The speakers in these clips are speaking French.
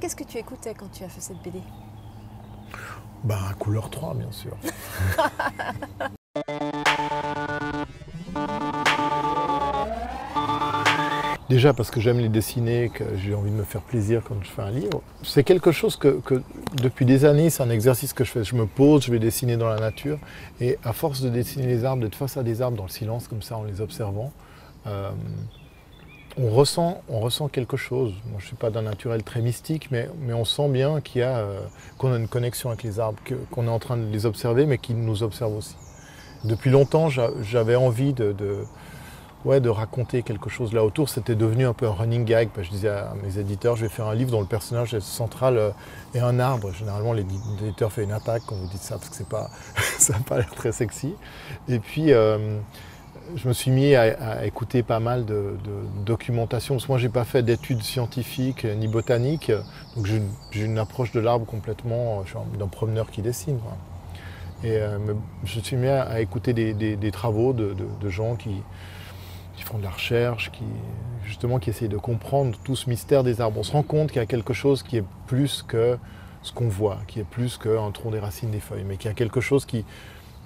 Qu'est-ce que tu écoutais quand tu as fait cette BD? Ben, Couleur 3, bien sûr. Déjà parce que j'aime les dessiner, que j'ai envie de me faire plaisir quand je fais un livre. C'est quelque chose que depuis des années, c'est un exercice que je fais. Je me pose, je vais dessiner dans la nature. Et à force de dessiner les arbres, d'être face à des arbres dans le silence, comme ça, en les observant, on ressent quelque chose. Moi, je ne suis pas d'un naturel très mystique, mais on sent bien qu'on a une connexion avec les arbres, qu'on est en train de les observer, mais qu'ils nous observent aussi. Depuis longtemps, j'avais envie de raconter quelque chose là autour. C'était devenu un peu un running gag. Je disais à mes éditeurs, je vais faire un livre dont le personnage central est un arbre. Généralement, l'éditeur fait une attaque quand vous dites ça, parce que ça n'a pas l'air très sexy. Et puis, je me suis mis à écouter pas mal de documentation, parce que moi, je n'ai pas fait d'études scientifiques ni botaniques. Donc, j'ai une approche de l'arbre complètement, je suis d'un promeneur qui dessine, quoi. Et je me suis mis à écouter des travaux de gens qui font de la recherche, qui essayent de comprendre tout ce mystère des arbres. On se rend compte qu'il y a quelque chose qui est plus que ce qu'on voit, qui est plus qu'un tronc, des racines, des feuilles, mais qu'il y a quelque chose qui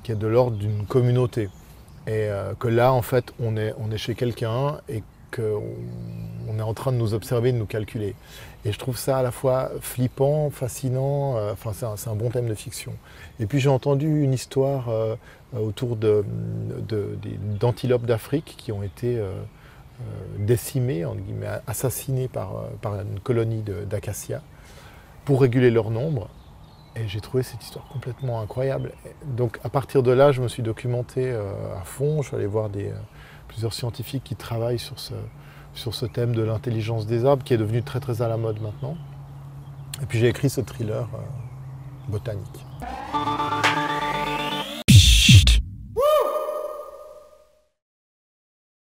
est de l'ordre d'une communauté. Et que là, en fait, on est chez quelqu'un et qu'on est en train de nous observer, de nous calculer. Et je trouve ça à la fois flippant, fascinant, c'est un bon thème de fiction. Et puis j'ai entendu une histoire autour d'antilopes d'Afrique qui ont été décimées, entre guillemets, assassinées par une colonie d'acacias pour réguler leur nombre. Et j'ai trouvé cette histoire complètement incroyable. Donc à partir de là, je me suis documenté à fond. Je suis allé voir plusieurs scientifiques qui travaillent sur ce thème de l'intelligence des arbres, qui est devenu très très à la mode maintenant. Et puis j'ai écrit ce thriller botanique.